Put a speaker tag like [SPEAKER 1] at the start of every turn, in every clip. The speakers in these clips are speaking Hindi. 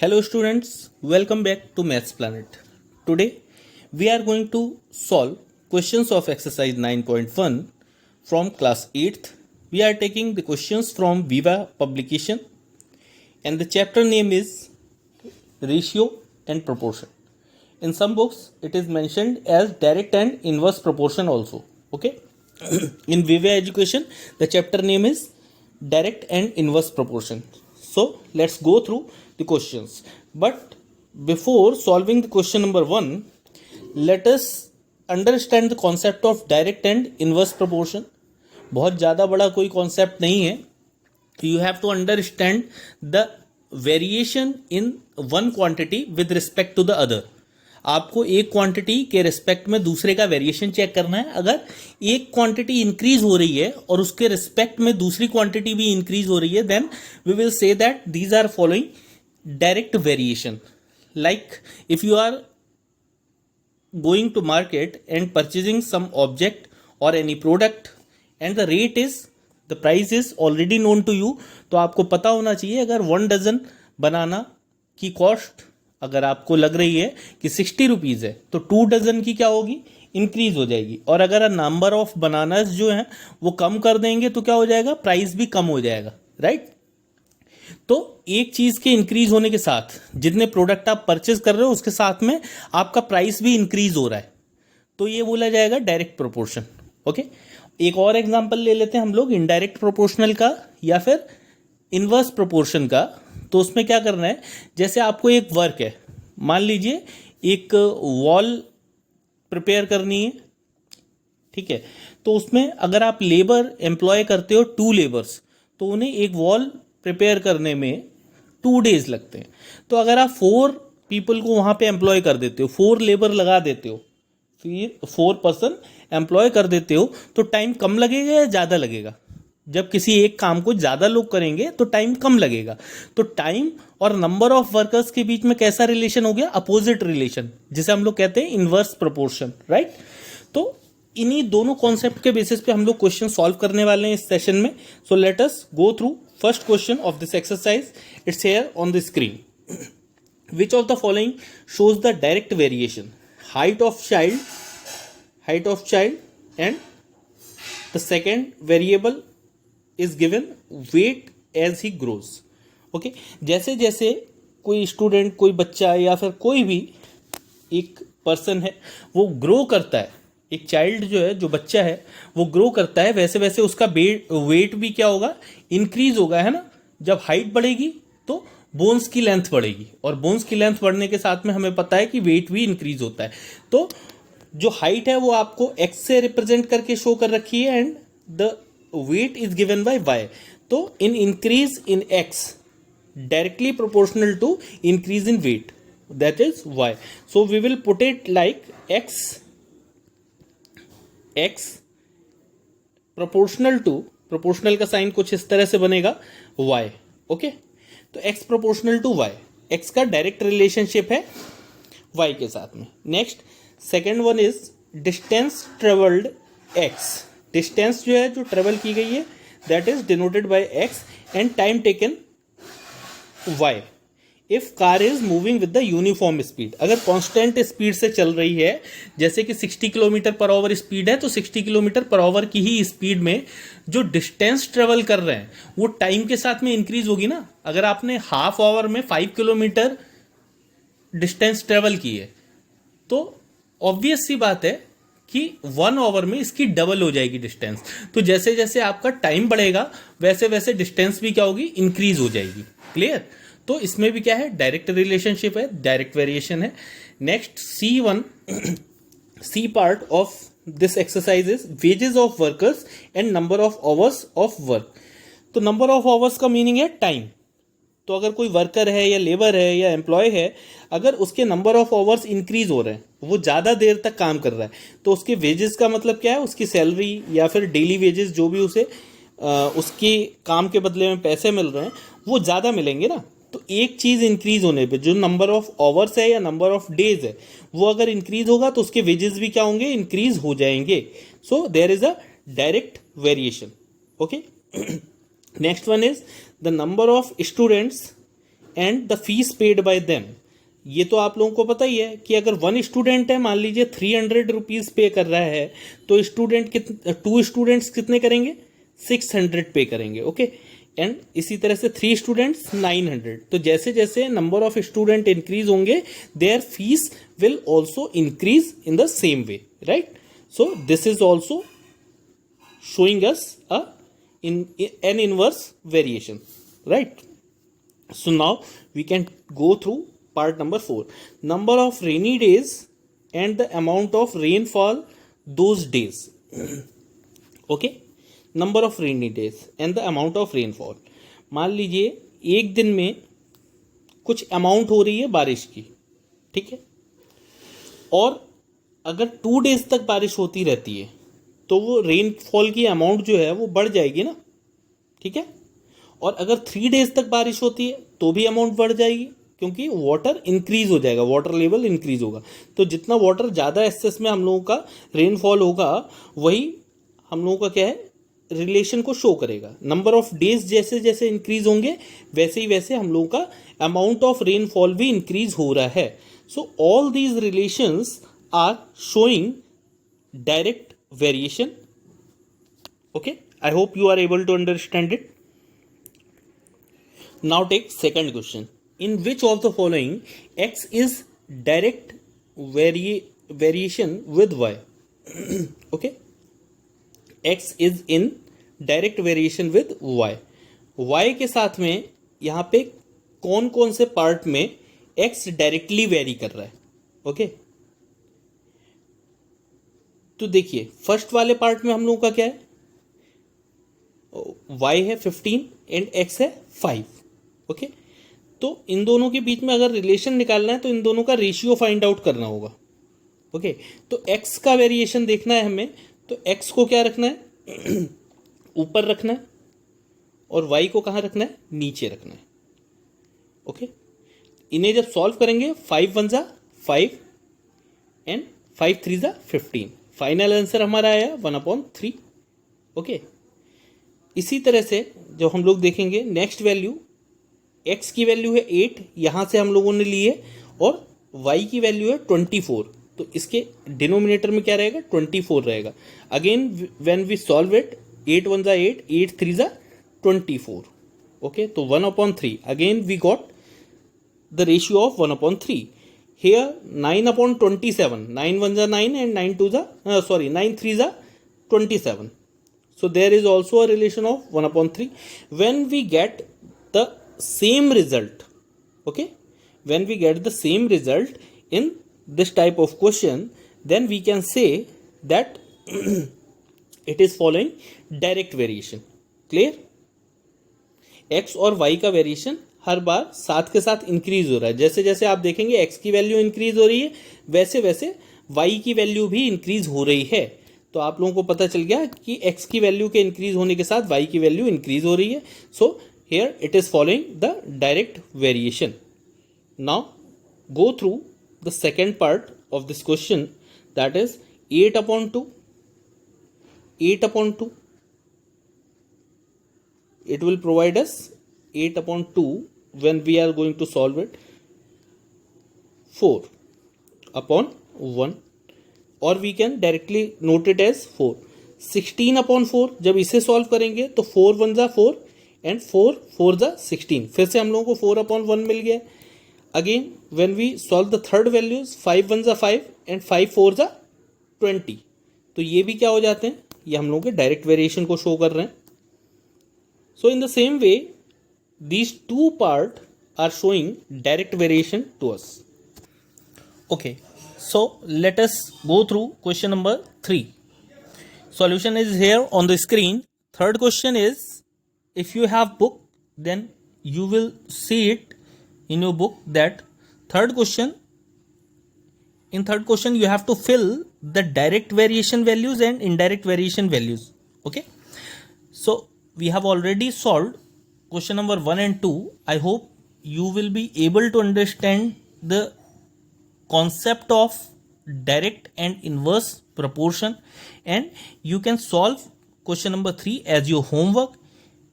[SPEAKER 1] Hello students, welcome back to Maths Planet. Today we are going to solve questions of exercise 9.1 from class 8th. We are taking the questions from Viva publication and the chapter name is ratio and proportion. In some books it is mentioned as direct and inverse proportion also. Okay. In Viva education the chapter name is direct and inverse proportion. So let's go through the questions. But before solving the question number 1, let us understand the concept of direct and inverse proportion. बहुत ज़्यादा बड़ा कोई कॉन्सेप्ट नहीं है. You have to understand the variation in one quantity with respect to the other. आपको एक क्वांटिटी के रिस्पेक्ट में दूसरे का वेरिएशन चेक करना है. अगर एक क्वांटिटी इंक्रीज हो रही है और उसके रिस्पेक्ट में दूसरी क्वांटिटी भी इंक्रीज हो रही है, then we will say that these are following direct variation. Like if you are going to market and purchasing some object or any product and the rate is the price is already known to you, तो आपको पता होना चाहिए अगर 1 डजन बनाना की कॉस्ट अगर आपको लग रही है कि 60 रुपीज़ है तो 2 डजन की क्या होगी, इंक्रीज हो जाएगी. और अगर नंबर ऑफ बनानास जो हैं वो कम कर देंगे तो क्या हो जाएगा, प्राइस भी कम हो जाएगा. राइट. तो एक चीज़ के इंक्रीज होने के साथ जितने प्रोडक्ट आप परचेज कर रहे हो उसके साथ में आपका प्राइस भी इंक्रीज हो रहा है, तो ये बोला जाएगा डायरेक्ट प्रोपोर्शन. ओके. एक और एग्जाम्पल ले लेते हैं हम लोग इनडायरेक्ट प्रोपोर्शनल का या फिर इनवर्स प्रोपोर्शन का. तो उसमें क्या करना है, जैसे आपको एक वर्क है, मान लीजिए एक वॉल प्रिपेयर करनी है. ठीक है. तो उसमें अगर आप लेबर एम्प्लॉय करते हो 2 लेबर्स, तो उन्हें एक वॉल प्रिपेयर करने में 2 डेज लगते हैं. तो अगर आप 4 पीपल को वहाँ पे एम्प्लॉय कर देते हो, 4 लेबर लगा देते हो, फिर 4 पर्सन एम्प्लॉय कर देते हो, तो टाइम कम लगेगा या ज़्यादा लगेगा. जब किसी एक काम को ज़्यादा लोग करेंगे तो टाइम कम लगेगा. तो टाइम और नंबर ऑफ वर्कर्स के बीच में कैसा रिलेशन हो गया, अपोजिट रिलेशन, जिसे हम लोग कहते हैं इनवर्स प्रोपोर्शन. राइट. तो इन्हीं दोनों कॉन्सेप्ट के बेसिस पे हम लोग क्वेश्चन सॉल्व करने वाले हैं इस सेशन में. So let us go through first question of this exercise. It's here on the screen. Which of the following shows the direct variation, height of child and the second variable is given weight as he grows. Okay. जैसे जैसे कोई स्टूडेंट, कोई बच्चा या फिर कोई भी एक पर्सन है वो ग्रो करता है, एक चाइल्ड जो है, जो बच्चा है वो ग्रो करता है, वैसे वैसे उसका वेट भी क्या होगा, इंक्रीज होगा. है ना. जब हाइट बढ़ेगी तो बोन्स की लेंथ बढ़ेगी और बोन्स की लेंथ बढ़ने के साथ में हमें पता है कि वेट भी इंक्रीज होता है. तो जो हाइट है वो आपको एक्स से रिप्रेजेंट करके शो कर रखी है and the weight is given by y. तो in increase in x directly proportional to increase in weight, that is y. So we will put it like x proportional to, proportional का साइन कुछ इस तरह से बनेगा y. ओके. तो x proportional to y, x का डायरेक्ट रिलेशनशिप है y के साथ में. Next second one is distance travelled x. Distance जो है, जो ट्रेवल की गई है, that is denoted by x and time taken y. If car is moving with the uniform speed, अगर कांस्टेंट स्पीड से चल रही है, जैसे कि 60 किलोमीटर पर आवर स्पीड है, तो 60 किलोमीटर पर आवर की ही स्पीड में जो डिस्टेंस ट्रेवल कर रहे हैं वो टाइम के साथ में इंक्रीज होगी ना. अगर आपने हाफ आवर में 5 किलोमीटर डिस्टेंस ट्रेवल की है तो ऑब्वियस सी बात है कि 1 आवर में इसकी डबल हो जाएगी डिस्टेंस. तो जैसे जैसे आपका टाइम बढ़ेगा वैसे वैसे डिस्टेंस भी क्या होगी, इंक्रीज हो जाएगी. क्लियर. तो इसमें भी क्या है, डायरेक्ट रिलेशनशिप है, डायरेक्ट वेरिएशन है. Next C1, C part of this exercise is wages of workers and number of hours of work. तो नंबर ऑफ आवर्स का मीनिंग है टाइम. तो अगर कोई वर्कर है या लेबर है या एम्प्लॉय है, अगर उसके नंबर ऑफ आवर्स इंक्रीज हो रहे हैं, वो ज़्यादा देर तक काम कर रहा है, तो उसके वेजेस का मतलब क्या है, उसकी सैलरी या फिर डेली वेजेस जो भी उसे उसके काम के बदले में पैसे मिल रहे हैं वो ज़्यादा मिलेंगे ना. तो एक चीज़ इंक्रीज होने पे जो नंबर ऑफ आवर्स है या नंबर ऑफ डेज है वो अगर इंक्रीज होगा तो उसके वेजेस भी क्या होंगे, इंक्रीज हो जाएंगे. So there is a direct variation. Okay. Next one is the number of students and the fees paid by them. ये तो आप लोगों को पता ही है कि अगर 1 स्टूडेंट है, मान लीजिए 300 रुपीज पे कर रहा है, तो स्टूडेंट 2 स्टूडेंट्स कितने करेंगे, 600 पे करेंगे। ओके, एंड इसी तरह से 3 स्टूडेंट्स 900। तो जैसे जैसे नंबर ऑफ स्टूडेंट इंक्रीज होंगे, there fees will also increase in the same way, right. So this is also showing us an inverse variation, right? So now we can go through part number 4, number of rainy days and the amount of rainfall those days. Okay, number of rainy days and the amount of rainfall. मान लीजिए एक दिन में कुछ अमाउंट हो रही है बारिश की, ठीक है, और अगर 2 डेज तक बारिश होती रहती है तो वो रेनफॉल की अमाउंट जो है वो बढ़ जाएगी ना, ठीक है। और अगर 3 डेज तक बारिश होती है तो भी अमाउंट बढ़ जाएगी, क्योंकि वाटर इंक्रीज हो जाएगा, वाटर लेवल इंक्रीज होगा। तो जितना वाटर ज़्यादा एक्सेस में हम लोगों का रेनफॉल होगा, वही हम लोगों का क्या है, रिलेशन को शो करेगा। नंबर ऑफ डेज जैसे जैसे इंक्रीज होंगे, वैसे ही वैसे हम लोगों का अमाउंट ऑफ रेनफॉल भी इंक्रीज हो रहा है। So all these relations are showing direct variation. Okay, I hope you are able to understand it. Now take second question. In which of the following x is direct variation with y? Okay, x is in direct variation with y. y के साथ में यहाँ पे कौन कौन से पार्ट में x डायरेक्टली वेरी कर रहा है? ओके, तो देखिए फर्स्ट वाले पार्ट में हम लोगों का क्या है, y है 15 एंड x है 5। ओके, तो इन दोनों के बीच में अगर रिलेशन निकालना है तो इन दोनों का रेशियो फाइंड आउट करना होगा। ओके, तो x का वेरिएशन देखना है हमें, तो x को क्या रखना है, ऊपर रखना है, और y को कहाँ रखना है, नीचे रखना है। ओके, इन्हें जब सॉल्व करेंगे 5 1 जा 5 एंड 5 3 जा 15, फाइनल आंसर हमारा आया 1/3। ओके, इसी तरह से जो हम लोग देखेंगे नेक्स्ट वैल्यू, x की वैल्यू है 8, यहाँ से हम लोगों ने ली है, और y की वैल्यू है 24, तो इसके डिनोमिनेटर में क्या रहेगा, 24 रहेगा। Again when we solve it, 8 1 जा 8, 8 3 जा 24। ओके, तो 1/3, again we got the ratio of 1/3। Here 9/27, 9 1 जा 9 and 9 2 जा 9 3 जा 27. So there is also a relation of 1/3. When we get the same result, okay, when we get the same result in this type of question, then we can say that it is following direct variation. Clear? x और y का वेरिएशन हर बार साथ के साथ इंक्रीज हो रहा है। जैसे जैसे आप देखेंगे x की वैल्यू इंक्रीज हो रही है, वैसे वैसे y की वैल्यू भी इंक्रीज हो रही है। तो आप लोगों को पता चल गया कि x की वैल्यू के इंक्रीज होने के साथ y की वैल्यू इंक्रीज हो रही है। So here it is following the direct variation. Now go through the second part of this question, that is 8/2, 8/2, it will provide us 8/2 when we are going to solve it, 4/1, or we can directly note it as 4। 16/4 जब इसे सॉल्व करेंगे तो 4 1 जा 4 एंड 4 4 जा 16, फिर से हम लोगों को 4/1 मिल गया। Again when we solve the third values, 5 1 जा 5 एंड 5 4 जा 20, तो ये भी क्या हो जाते हैं, ये हम लोगों के डायरेक्ट वेरिएशन को शो कर रहे हैं। So in the same way, these two parts are showing direct variation to us. Okay, so let us go through question number 3. Solution is here on the screen. Third question is, if you have book, then you will see it in your book that in third question you have to fill the direct variation values and indirect variation values. Okay, so we have already solved question number 1 and 2. I hope you will be able to understand the concept of direct and inverse proportion, and you can solve question number 3 as your homework.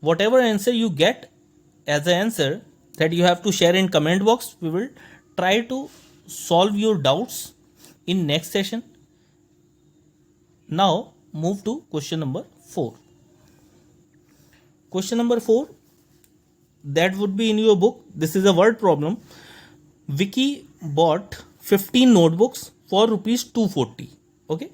[SPEAKER 1] Whatever answer you get as an answer, that you have to share in comment box. We will try to solve your doubts in next session. Now move to question number 4. Question number 4, that would be in your book. This is a word problem. Vicky bought 15 notebooks for ₹240. Okay,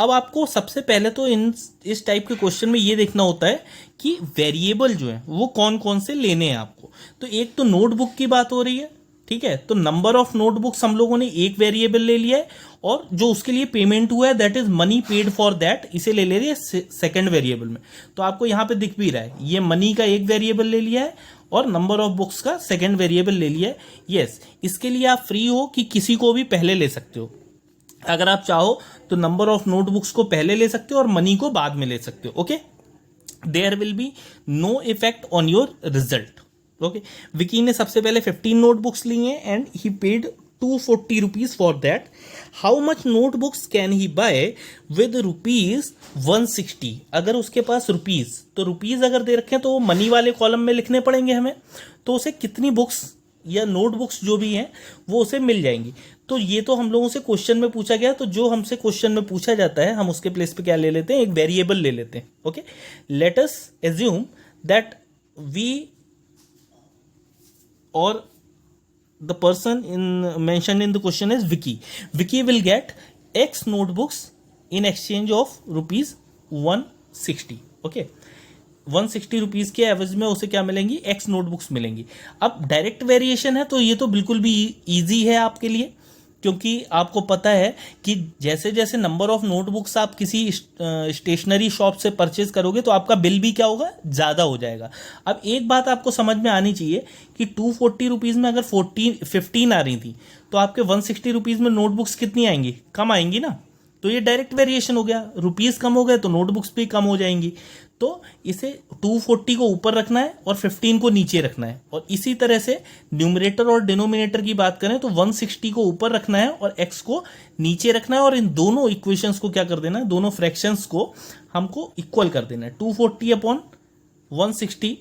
[SPEAKER 1] अब आपको सबसे पहले तो इस टाइप के क्वेश्चन में ये देखना होता है कि वेरिएबल जो है वो कौन कौन से लेने हैं आपको. तो एक तो नोटबुक की बात हो रही है, ठीक है. तो नंबर ऑफ नोटबुक्स हम लोगों ने एक वेरिएबल ले लिया है, और जो उसके लिए पेमेंट हुआ है that is money paid for that, इसे ले रही है सेकंड वेरिएबल में. तो आपको यहां पे दिख भी रहा है, ये मनी का एक वेरिएबल ले लिया है और नंबर ऑफ बुक्स का सेकंड वेरिएबल ले लिया है. यस, इसके लिए आप फ्री हो कि किसी को भी पहले ले सकते हो. अगर आप चाहो तो नंबर ऑफ नोटबुक्स को पहले ले सकते हो और मनी को बाद में ले सकते हो. Okay, there will be no effect on your result. Okay, Vicky ने सबसे पहले 15 नोटबुक्स ली हैं and he paid ₹240 for that. How much notebooks can he buy with ₹160? अगर उसके पास रुपीज, तो रुपीज अगर दे रखे हैं तो वो मनी वाले कॉलम में लिखने पड़ेंगे हमें. तो उसे कितनी बुक्स या नोटबुक्स जो भी हैं वो उसे मिल जाएंगी. तो ये तो हम लोगों से क्वेश्चन में पूछा गया, तो जो हमसे क्वेश्चन में पूछा जाता है हम उसके प्लेस पे क्या ले लेते हैं, एक वेरिएबल ले लेते हैं. Okay, let us assume that we और the person mentioned in the question is Vicky. Vicky will get X notebooks in exchange of ₹160. Okay, 160 rupees के एवज में उसे क्या मिलेंगी, X नोटबुक्स मिलेंगी. अब डायरेक्ट वेरिएशन है तो ये तो बिल्कुल भी इजी है आपके लिए, क्योंकि आपको पता है कि जैसे जैसे नंबर ऑफ नोटबुक्स आप किसी स्टेशनरी शॉप से परचेज करोगे तो आपका बिल भी क्या होगा, ज़्यादा हो जाएगा. अब एक बात आपको समझ में आनी चाहिए कि ₹240 में अगर 15 आ रही थी तो आपके ₹160 में नोटबुक्स कितनी आएंगी, कम आएंगी ना. तो ये डायरेक्ट वेरिएशन हो गया, रुपीज़ कम हो गए तो नोटबुक्स भी कम हो जाएंगी. तो इसे 240 को ऊपर रखना है और 15 को नीचे रखना है. और इसी तरह से न्यूमरेटर और डिनोमिनेटर की बात करें तो 160 को ऊपर रखना है और x को नीचे रखना है. और इन दोनों इक्वेशंस को क्या कर देना है, दोनों फ्रैक्शंस को हमको इक्वल कर देना है. 240 अपॉन 160,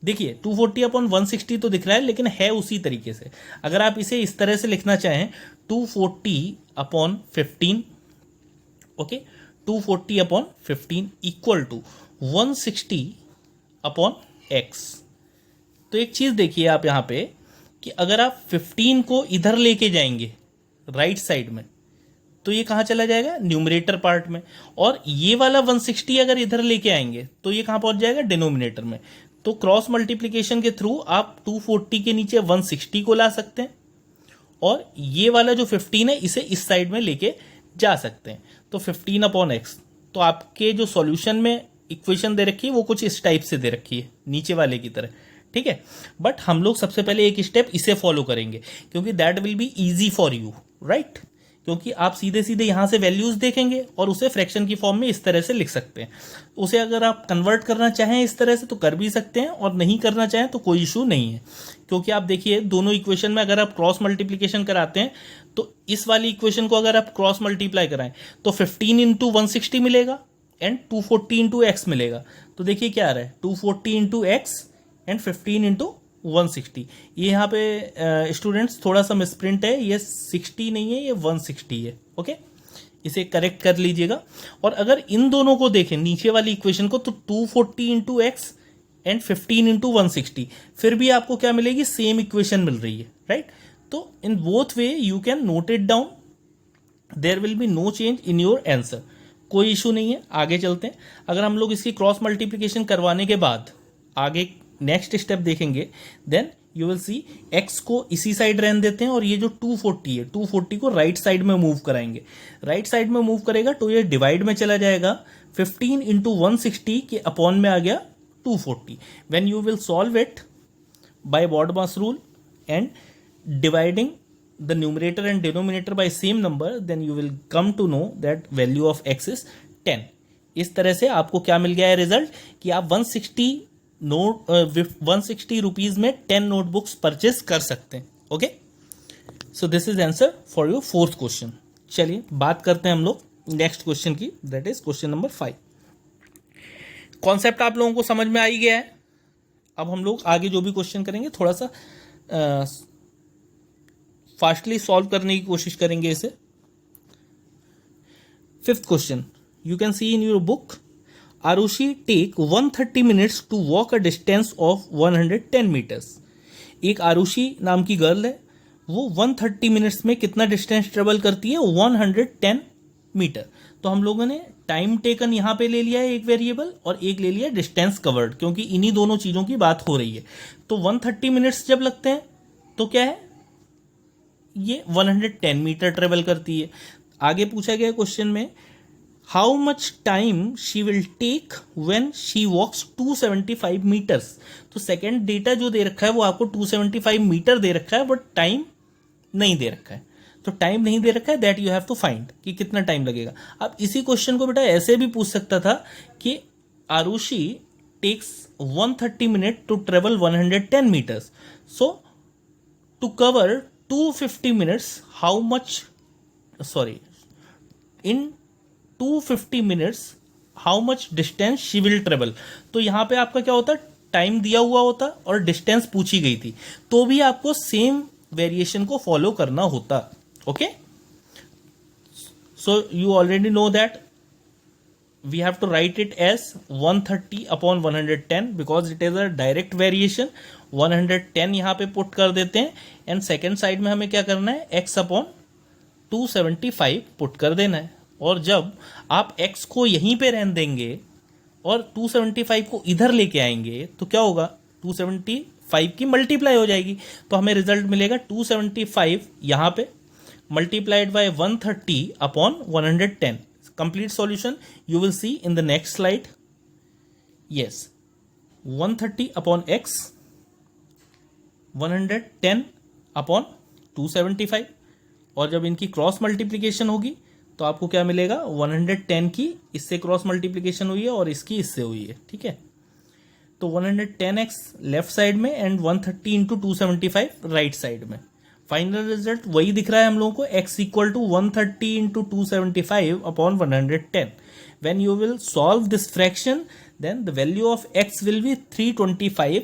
[SPEAKER 1] देखिए 240 अपॉन 160 तो दिख रहा है, लेकिन है उसी तरीके से. अगर आप इसे इस तरह से लिखना चाहें 240 upon 15, okay, 240 upon 15 equal to 160 upon x. तो एक चीज देखिए आप यहां पे कि अगर आप 15 को इधर लेके जाएंगे राइट साइड में तो ये कहां चला जाएगा, न्यूमरेटर पार्ट में. और ये वाला 160 अगर इधर लेके आएंगे तो ये कहां पहुंच जाएगा, डिनोमिनेटर में. तो क्रॉस मल्टीप्लीकेशन के थ्रू आप 240 के नीचे 160 को ला सकते हैं और ये वाला जो 15 है इसे इस साइड में लेके जा सकते हैं. तो 15 अपॉन x. तो आपके जो सॉल्यूशन में इक्वेशन दे रखी है वो कुछ इस टाइप से दे रखी है, नीचे वाले की तरह, ठीक है. बट हम लोग सबसे पहले एक स्टेप इसे फॉलो करेंगे क्योंकि that will be easy for you, right. क्योंकि आप सीधे सीधे यहां से वैल्यूज देखेंगे और उसे फ्रैक्शन की फॉर्म में इस तरह से लिख सकते हैं. उसे अगर आप कन्वर्ट करना चाहें इस तरह से तो कर भी सकते हैं, और नहीं करना चाहें तो कोई इशू नहीं है. क्योंकि आप देखिए दोनों इक्वेशन में अगर आप क्रॉस मल्टीप्लीकेशन कराते हैं तो इस वाली इक्वेशन को अगर आप क्रॉस मल्टीप्लाई कराएं तो 15 इंटू 160 मिलेगा एंड 240 इंटू एक्स मिलेगा. तो देखिए क्या आ रहा है, 240 इंटू एक्स एंड 15 इंटू 160. ये यहाँ पे स्टूडेंट्स थोड़ा सा मिसप्रिंट है, ये 60 नहीं है, ये 160 है. ओके, इसे करेक्ट कर लीजिएगा. और अगर इन दोनों को देखें नीचे वाली इक्वेशन को तो 240 इंटू एक्स एंड 15 इंटू 160, फिर भी आपको क्या मिलेगी, सेम इक्वेशन मिल रही है, राइट. तो in both way you can note it down, there will be no change in your answer. कोई इशू नहीं है. आगे चलते हैं. अगर हम लोग इसकी क्रॉस मल्टीप्लीकेशन करवाने के बाद आगे नेक्स्ट स्टेप देखेंगे, then you will see x को इसी साइड रहने देते हैं और ये जो 240 है 240 को राइट साइड में मूव कराएंगे. राइट साइड में मूव करेगा तो ये डिवाइड में चला जाएगा. 15 इंटू 160 के अपॉन में आ गया 240. When you will solve it by BODMAS rule and dividing the numerator and denominator by same number, then you will come to know that value of x is 10. इस तरह से आपको क्या मिल गया है रिजल्ट कि आप 160 रुपीज में 10 नोटबुक्स परचेज कर सकते हैं. Okay, so this is answer for your 4th question. चलिए बात करते हैं हम लोग नेक्स्ट क्वेश्चन की, that is question number 5. Concept आप लोगों को समझ में आ ही गया है. अब हम लोग आगे जो भी क्वेश्चन करेंगे थोड़ा सा फास्टली सॉल्व करने की कोशिश करेंगे इसे। Fifth question, you can see in your book, Arushi take 130 minutes to walk a distance of 110 metres. एक आरुषि नाम की गर्ल है, वो 130 मिनट्स में कितना डिस्टेंस ट्रेवल करती है, 110 मीटर। तो हम लोगों ने टाइम टेकन यहाँ पे ले लिया है एक वेरिएबल, और एक ले लिया डिस्टेंस कवर्ड, क्योंकि इन्हीं दोनों चीज़ों की बात हो रही है। तो 130 मिनट्स जब लगते हैं तो क्या है, ये 110 मीटर ट्रेवल करती है। आगे पूछा गया क्वेश्चन में, how much time she will take when she walks 275 metres. तो सेकेंड डेटा जो दे रखा है वो आपको 275 मीटर दे रखा है, बट टाइम नहीं दे रखा है। तो टाइम नहीं दे रखा है, that you have to find कि कितना टाइम लगेगा। अब इसी क्वेश्चन को बेटा ऐसे भी पूछ सकता था कि Arushi takes 130 minute to travel 110 metres, so to cover 250 minutes how much, sorry, in 250 minutes how much distance she will travel. तो यहां पे आपका क्या होता, टाइम दिया हुआ होता और डिस्टेंस पूछी गई थी, तो भी आपको सेम वेरिएशन को फॉलो करना होता। Okay, so you already know that we have to write it as 130 upon 110 because it is a direct variation। 110 यहाँ पे पुट कर देते हैं, एंड सेकेंड साइड में हमें क्या करना है, x अपॉन 275 पुट कर देना है। और जब आप x को यहीं पे रहने देंगे और 275 को इधर लेके आएंगे तो क्या होगा, 275 की मल्टीप्लाई हो जाएगी, तो हमें रिजल्ट मिलेगा 275 यहाँ पे multiplied by 130 upon 110। Complete solution you will see in the next slide। yes, 130 upon x, 110 upon 275, और जब इनकी क्रॉस मल्टीप्लीकेशन होगी तो आपको क्या मिलेगा, 110 की इससे क्रॉस मल्टीप्लीकेशन हुई है और इसकी इससे हुई है। ठीक है, तो 110x लेफ्ट साइड में एंड 130 इंटू 275 राइट साइड में। फाइनल रिजल्ट वही दिख रहा है हम लोगों को, x equal to 130 into 275 upon 110। When you will solve this fraction then the value of x will be 325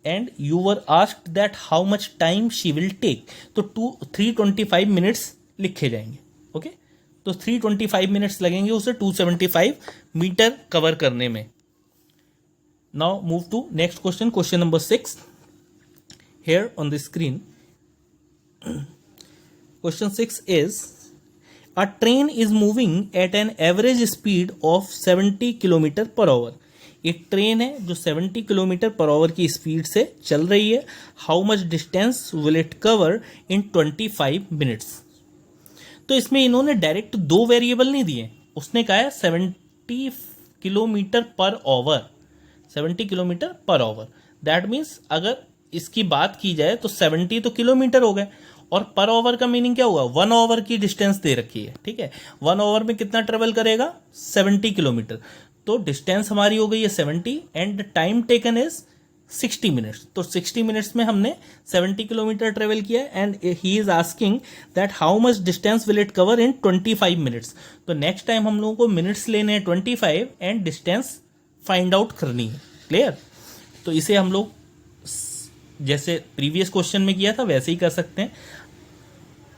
[SPEAKER 1] and you were asked that how much time she will take, तो 325 मिनट्स लिखे जाएंगे। ओके, तो 325 मिनट्स लगेंगे उसे 275 मीटर कवर करने में। Now move to next question, question number 6 here on the screen। Question 6 is, a train is moving at an average speed of 70 kilometre per hour. एक ट्रेन है जो 70 किलोमीटर पर आवर की स्पीड से चल रही है। How much distance will it cover in 25 minutes. तो इसमें इन्होंने डायरेक्ट दो वेरिएबल नहीं दिए, उसने कहा है 70 kilometre per hour, 70 kilometre per hour. That means अगर इसकी बात की जाए तो 70 तो किलोमीटर हो गए, और पर आवर का मीनिंग क्या हुआ, 1 आवर की डिस्टेंस दे रखी है। ठीक है, 1 आवर में कितना ट्रेवल करेगा, 70 किलोमीटर। तो डिस्टेंस हमारी हो गई है 70 and time taken is 60 minutes. तो 60 मिनट्स में हमने 70 किलोमीटर ट्रेवल किया and he is asking that how much distance will it cover in 25 minutes. तो नेक्स्ट टाइम हम लोगों को मिनट्स लेने हैं 25 एंड डिस्टेंस फाइंड आउट करनी है। क्लियर, तो इसे हम लोग जैसे प्रीवियस क्वेश्चन में किया था वैसे ही कर सकते हैं।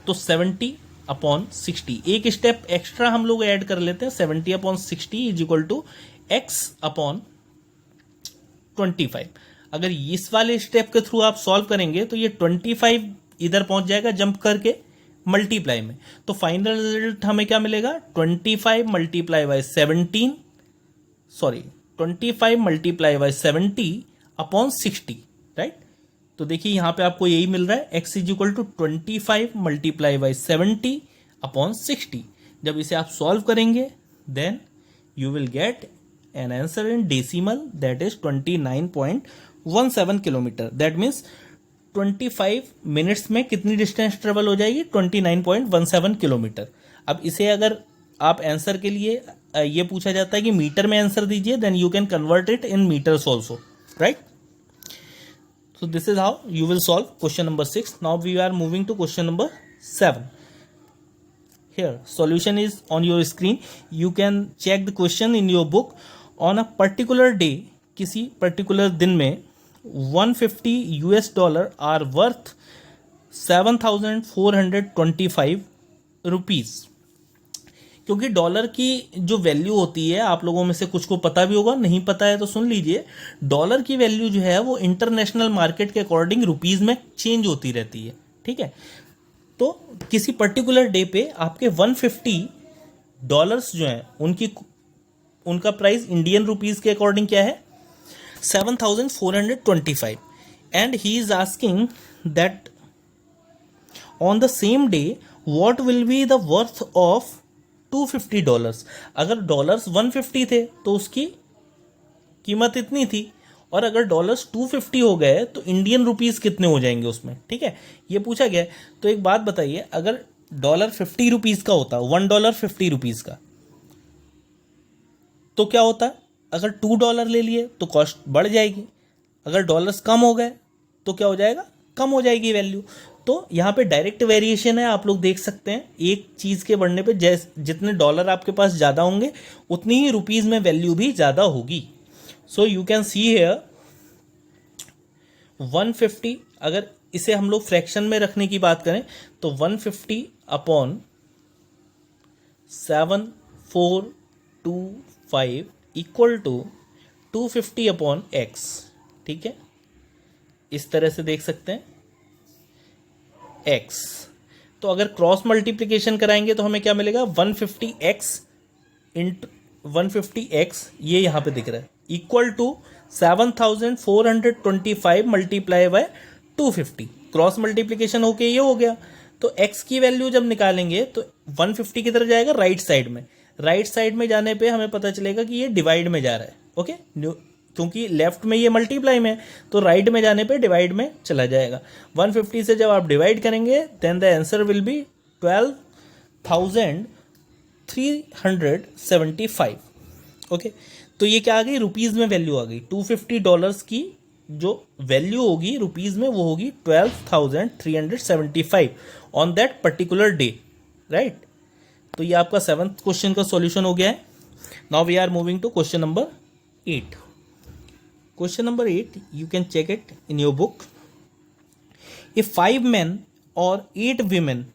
[SPEAKER 1] तो 70 अपॉन 60, एक स्टेप एक्स्ट्रा हम लोग ऐड कर लेते हैं, 70 upon 60 is equal to x upon 25। अगर इस वाले स्टेप के थ्रू आप सॉल्व करेंगे तो ये 25 इधर पहुंच जाएगा जंप करके मल्टीप्लाई में। तो फाइनल रिजल्ट हमें क्या मिलेगा, 25 multiply by 17, sorry 25 multiply by 70 upon 60, right. तो देखिए यहां पे आपको यही मिल रहा है, x is equal to 25 multiply by 70 upon 60। जब इसे आप सॉल्व करेंगे then you will get an answer in decimal that is 29.17 kilometre. That means 25 minutes में कितनी डिस्टेंस ट्रेवल हो जाएगी, 29.17 किलोमीटर। अब इसे अगर आप आंसर के लिए ये पूछा जाता है कि मीटर में आंसर दीजिए, then you can convert it in metres also, right. So this is how you will solve question number 6. Now we are moving to question number 7. Here solution is on your screen. You can check the question in your book. On a particular day, किसी particular दिन में $150 आर वर्थ 7,425 रुपीज़। क्योंकि डॉलर की जो वैल्यू होती है, आप लोगों में से कुछ को पता भी होगा, नहीं पता है तो सुन लीजिए, डॉलर की वैल्यू जो है वो इंटरनेशनल मार्केट के अकॉर्डिंग रुपीज़ में चेंज होती रहती है, ठीक है। तो किसी पर्टिकुलर डे पे आपके $150 जो हैं उनका प्राइस इंडियन रुपीज़ के अकॉर्डिंग क्या है, 7,425, and he is asking that on the same day what will be the worth of $250। अगर डॉलर्स 150 थे तो उसकी कीमत इतनी थी, और अगर डॉलर्स 250 हो गए तो इंडियन रुपीस कितने हो जाएंगे उसमें, ठीक है, ये पूछा गया है। तो एक बात बताइए, अगर डॉलर 50 रुपीज़ का होता, $1 50 रुपीज़ का, तो क्या होता, अगर $2 ले लिए तो कॉस्ट बढ़ जाएगी, अगर डॉलर्स कम हो गए तो क्या हो जाएगा, कम हो जाएगी वैल्यू। तो यहाँ पे डायरेक्ट वेरिएशन है, आप लोग देख सकते हैं, एक चीज़ के बढ़ने पे जितने डॉलर आपके पास ज़्यादा होंगे उतनी ही रुपीज़ में वैल्यू भी ज़्यादा होगी। So you can see here 150, अगर इसे हम लोग फ्रैक्शन में रखने की बात करें तो 150 upon 7,425 equal to 250 upon x, ठीक है, इस तरह से देख सकते हैं x। तो अगर क्रॉस मल्टीप्लिकेशन कराएंगे तो हमें क्या मिलेगा, 150x इंटू 150x, ये यहाँ पे दिख रहा है, equal to 7,425 multiply by 250। Cross multiplication होके ये हो गया। तो x की वैल्यू जब निकालेंगे तो 150 की तरफ जाएगा राइट साइड में, राइट साइड में जाने पे हमें पता चलेगा कि ये डिवाइड में जा रहा है, ओके, क्योंकि लेफ्ट में ये मल्टीप्लाई में है तो राइट में जाने पे डिवाइड में चला जाएगा। 150 से जब आप डिवाइड करेंगे then the answer will be 12,375, okay. तो ये क्या आ गई, रुपीज़ में वैल्यू आ गई, $250 की जो वैल्यू होगी रुपीज़ में वो होगी 12,375 on that particular day, right. तो ये आपका 7th क्वेश्चन का सॉल्यूशन हो गया है। Now we are moving to question number 8। Question number 8, you can check it in your book. If 5 men or 8 women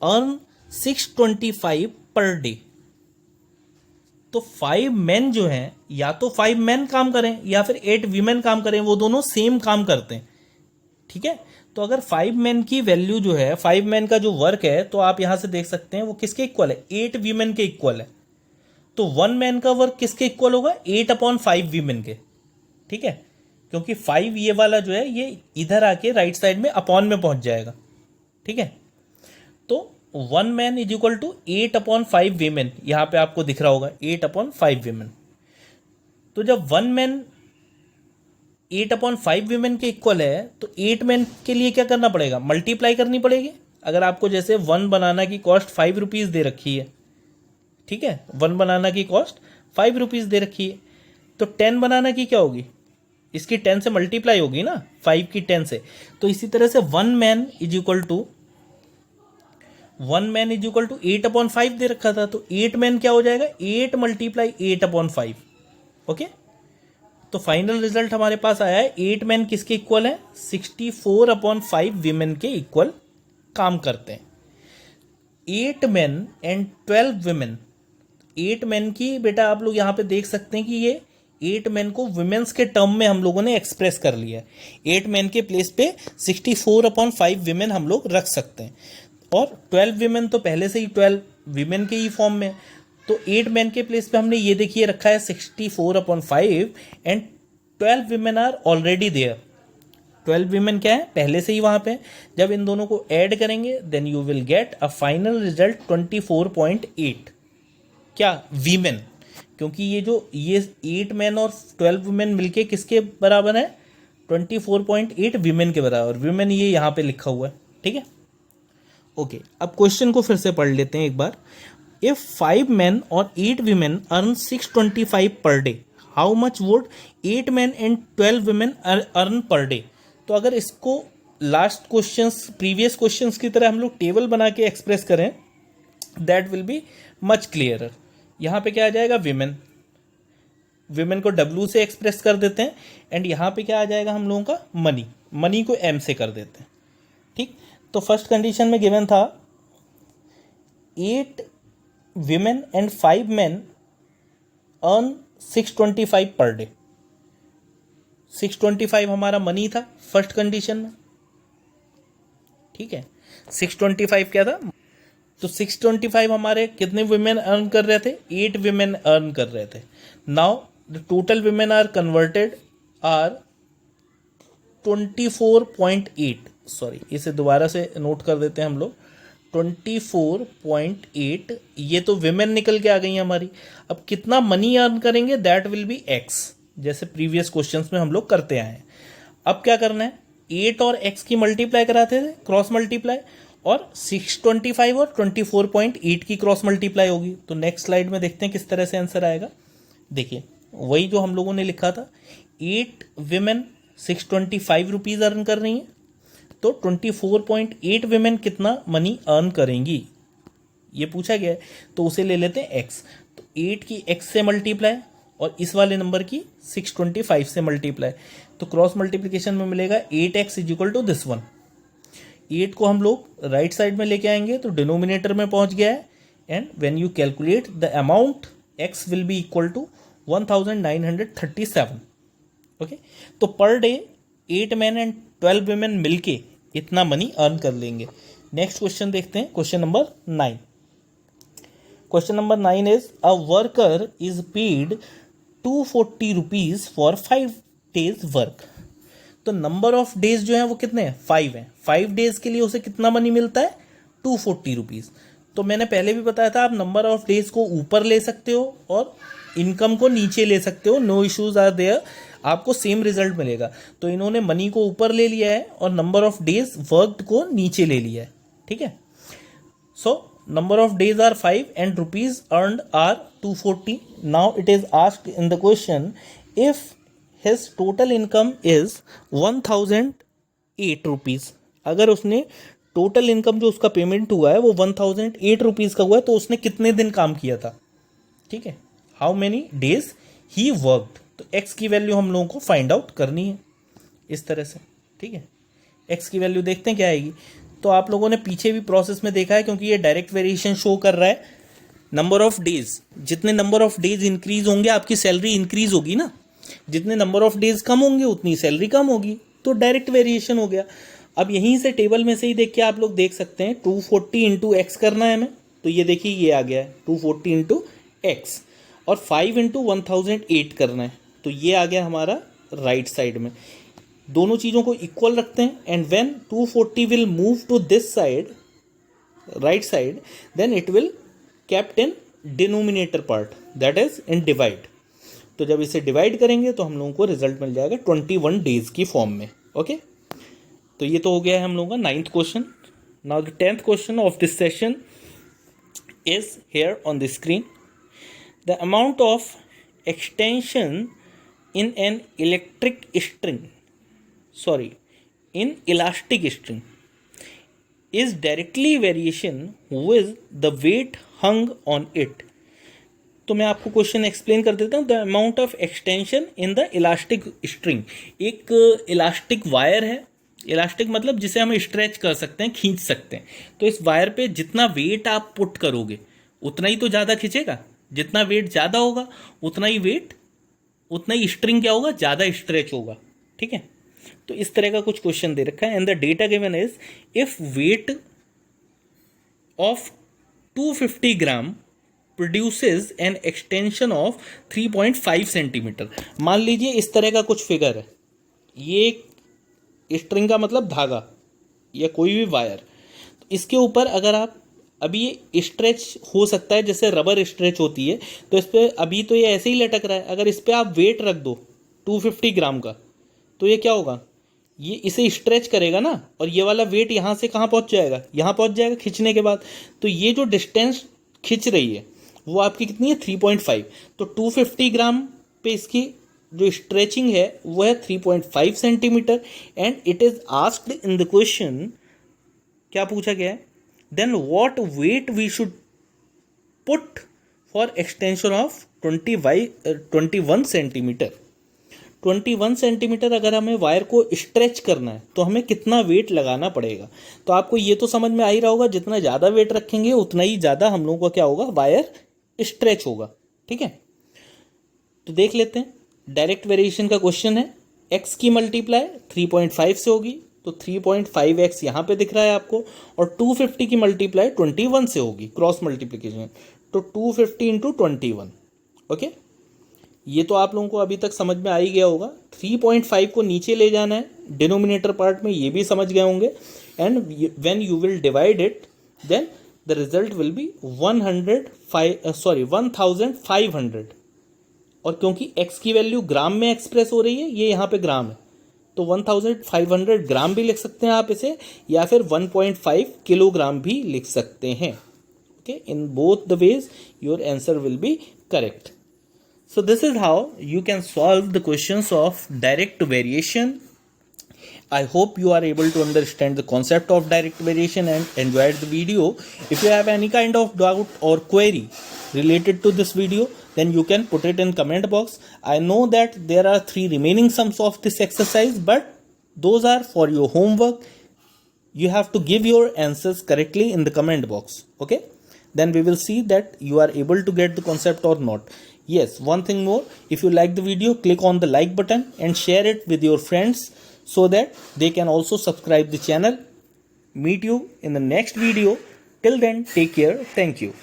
[SPEAKER 1] earn 625 per day, तो 5 men जो हैं, या तो 5 men काम करें या फिर 8 women काम करें, वो दोनों सेम काम करते हैं, ठीक है। तो अगर 5 men की वैल्यू जो है, 5 men का जो वर्क है, तो आप यहां से देख सकते हैं वो किसके इक्वल है, 8 women के इक्वल है। तो 1 मैन का वर्क किसके इक्वल होगा, 8/5 वीमेन के, ठीक है, क्योंकि 5 ये वाला जो है ये इधर आके राइट साइड में अपॉन में पहुंच जाएगा, ठीक है। तो 1 man is equal to 8/5 women, यहां पे आपको दिख रहा होगा 8/5 वीमेन। तो जब 1 मैन 8/5 वीमेन के इक्वल है तो 8 मैन के लिए क्या करना पड़ेगा, मल्टीप्लाई करनी पड़ेगी। अगर आपको जैसे 1 बनाना की कॉस्ट 5 रुपीज़ दे रखी है, ठीक है, 1 बनाना की कॉस्ट 5 रुपीज़ दे रखी है, तो 10 बनाना की क्या होगी, इसकी 10 से मल्टीप्लाई होगी ना, 5 की 10 से। तो इसी तरह से 1 मैन इज इक्वल टू 8/5 दे रखा था, तो 8 मैन क्या हो जाएगा, 8 × 8/5, ओके। तो फाइनल रिजल्ट हमारे पास आया है 8 मैन किसके इक्वल है, 64/5 वीमेन के इक्वल काम करते हैं। 8 मैन एंड 12 वीमेन, 8 मैन की बेटा आप लोग यहाँ पे देख सकते हैं कि ये 8 मैन को विमेंस के टर्म में हम लोगों ने एक्सप्रेस कर लिया है। 8 मैन के प्लेस पे 64/5 विमेन हम लोग रख सकते हैं, और 12 विमेन तो पहले से ही 12 विमेन के ही फॉर्म में। तो 8 मैन के प्लेस पे हमने ये देखिए रखा है 64/5 and 12 women are already there. 12 women क्या है, पहले से ही वहां पे। जब इन दोनों को ऐड करेंगे then you will get a final result 24.8, क्या, वीमेन, क्योंकि ये 8 मैन और 12 वुमेन मिलके किसके बराबर है, 24.8 वीमेन के बराबर। वीमेन ये यहाँ पे लिखा हुआ है, ठीक है, ओके। अब क्वेश्चन को फिर से पढ़ लेते हैं एक बार। इफ 5 मैन और 8 women earn 625 per day, how much would 8 man and 12 women earn per day. तो अगर इसको लास्ट क्वेश्चंस, प्रीवियस क्वेश्चंस की तरह हम लोग टेबल बना के एक्सप्रेस करें, that will be much clearer. यहाँ पे क्या आ जाएगा, विमेन विमेन को W से एक्सप्रेस कर देते हैं एंड यहाँ पे क्या आ जाएगा हम लोगों का मनी, मनी को M से कर देते हैं। ठीक, तो फर्स्ट कंडीशन में गिवन था 8 women and 5 main earn 625 per day. 625 हमारा मनी था फर्स्ट कंडीशन में, ठीक है। 625 क्या था, तो 625 हमारे कितने विमेन अर्न कर रहे थे, 8 विमेन अर्न कर रहे थे। Now the total women are converted are 24.8, sorry इसे दोबारा से नोट कर देते हैं हम लोग, 24.8 ये तो विमेन निकल के आ गई हमारी। अब कितना मनी अर्न करेंगे दैट विल बी एक्स, जैसे प्रीवियस क्वेश्चंस में हम लोग करते आए हैं। अब क्या करना है, 8 और x की मल्टीप्लाई कराते थे, क्रॉस मल्टीप्लाई, और 625 और 24.8 की क्रॉस मल्टीप्लाई होगी। तो नेक्स्ट स्लाइड में देखते हैं किस तरह से आंसर आएगा। देखिए वही जो हम लोगों ने लिखा था, 8 विमेन 625 रुपीज़ अर्न कर रही हैं, तो 24.8 विमेन कितना मनी अर्न करेंगी ये पूछा गया है, तो उसे ले लेते हैं x। तो 8 की x से मल्टीप्लाई और इस वाले नंबर की 625 से मल्टीप्लाई, तो क्रॉस मल्टीप्लिकेशन में मिलेगा 8x is equal to this one. 8 को हम लोग राइट साइड में लेके आएंगे तो डिनोमिनेटर में पहुंच गया है, and when you calculate the amount x will be equal to 1937। Okay, तो per day 8 man and 12 women मिलके इतना मनी अर्न कर लेंगे। नेक्स्ट क्वेश्चन देखते हैं, question number 9। Question number 9 is a worker is paid 240 rupees for 5 days work. तो नंबर ऑफ डेज जो है वो कितने हैं, 5 हैं। 5 डेज के लिए उसे कितना मनी मिलता है, 240 रुपीज। तो मैंने पहले भी बताया था आप नंबर ऑफ डेज को ऊपर ले सकते हो और इनकम को नीचे ले सकते हो, नो इश्यूज आर देयर, आपको सेम रिजल्ट मिलेगा। तो इन्होंने मनी को ऊपर ले लिया है और नंबर ऑफ डेज वर्कड को नीचे ले लिया है, ठीक है। सो number of days are 5 and rupees earned are 240. Now it is asked in the question, if his total income is 1008 rupees, अगर उसने टोटल इनकम जो उसका पेमेंट हुआ है वो 1008 रुपीज़ का हुआ है, तो उसने कितने दिन काम किया था, ठीक है, how many days he worked. तो x की वैल्यू हम लोगों को फाइंड आउट करनी है इस तरह से, ठीक है। x की वैल्यू देखते हैं क्या आएगी। तो आप लोगों ने पीछे भी प्रोसेस में देखा है, क्योंकि ये डायरेक्ट वेरिएशन शो कर रहा है। नंबर ऑफ डेज, जितने नंबर ऑफ डेज इंक्रीज होंगे आपकी सैलरी इंक्रीज होगी ना, जितने नंबर ऑफ डेज कम होंगे उतनी सैलरी कम होगी, तो डायरेक्ट वेरिएशन हो गया। अब यहीं से टेबल में से ही देख के आप लोग देख सकते हैं 240 इंटू एक्स करना है हमें, तो ये देखिए ये आ गया है 240 इंटू एक्स, और 5 इंटू 1008 करना है, तो ये आ गया हमारा राइट साइड में। दोनों चीज़ों को इक्वल रखते हैं, and when 240 will move to this side, right side, then it will kept in denominator part, that is in divide. तो जब इसे डिवाइड करेंगे तो हम लोगों को रिजल्ट मिल जाएगा 21 डेज की फॉर्म में। ओके, तो ये तो हो गया है हम लोगों का 9th question. Now the 10th question of this session is here on the screen. The amount of extension in an electric string, sorry, in elastic string is directly variation with the weight hung on it. तो मैं आपको क्वेश्चन एक्सप्लेन कर देता हूँ। The amount of extension in the elastic string, एक इलास्टिक वायर है, इलास्टिक मतलब जिसे हम स्ट्रेच कर सकते हैं, खींच सकते हैं। तो इस वायर पे जितना वेट आप पुट करोगे उतना ही तो ज़्यादा खींचेगा, जितना वेट ज़्यादा होगा उतना ही स्ट्रिंग क्या होगा, ज़्यादा स्ट्रेच होगा, ठीक है। तो इस तरह का कुछ क्वेश्चन दे रखा है, and the data given is if weight of 250 gram produces an extension of 3.5 centimetre. मान लीजिए इस तरह का कुछ फिगर है, ये स्ट्रिंग का मतलब धागा या कोई भी वायर, तो इसके ऊपर अगर आप अभी ये स्ट्रेच हो सकता है जैसे रबर स्ट्रेच होती है, तो इस पर अभी तो ये ऐसे ही लटक रहा है, अगर इस पर आप वेट रख दो 250 ग्राम का, तो ये क्या होगा, ये इसे स्ट्रेच करेगा ना, और ये वाला वेट यहाँ से कहाँ पहुँच जाएगा, यहाँ पहुँच जाएगा खींचने के बाद। तो ये जो डिस्टेंस खींच रही है वो आपकी कितनी है, 3.5। तो 250 ग्राम पे इसकी जो स्ट्रेचिंग है वो है 3.5 centimetre, and it is asked in the question, क्या पूछा गया है, then what weight we should put for extension of 21 centimetre. 21 centimetre अगर हमें वायर को स्ट्रेच करना है तो हमें कितना वेट लगाना पड़ेगा। तो आपको ये तो समझ में आ ही रहा होगा, जितना ज़्यादा वेट रखेंगे उतना ही ज़्यादा हम लोगों का क्या होगा, वायर स्ट्रेच होगा। ठीक है, तो देख लेते हैं। डायरेक्ट वेरिएशन का क्वेश्चन है, x की मल्टीप्लाई 3.5 से होगी, तो 3.5x यहाँ पे दिख रहा है आपको, और 250 की मल्टीप्लाई 21 से होगी, क्रॉस मल्टीप्लिकेशन, तो 250 इंटू 21। ओके, ये तो आप लोगों को अभी तक समझ में आ ही गया होगा। 3.5 को नीचे ले जाना है डिनोमिनेटर पार्ट में, ये भी समझ गए होंगे। And when you will divide it then the result will be 1500। और क्योंकि x की वैल्यू ग्राम में एक्सप्रेस हो रही है, ये यहाँ पे ग्राम है, तो 1500 ग्राम भी लिख सकते हैं आप इसे, या फिर 1.5 किलोग्राम भी लिख सकते हैं। Okay, in both the ways your answer will B correct. So this is how you can solve the questions of direct variation. I hope you are able to understand the concept of direct variation and enjoyed the video. If you have any kind of doubt or query related to this video, then you can put it in comment box. I know that there are 3 remaining sums of this exercise, but those are for your homework. You have to give your answers correctly in the comment box. Okay, then we will see that you are able to get the concept or not. Yes, one thing more, if you like the video, click on the like button and share it with your friends so that they can also subscribe the channel. Meet you in the next video. Till then, take care. Thank you.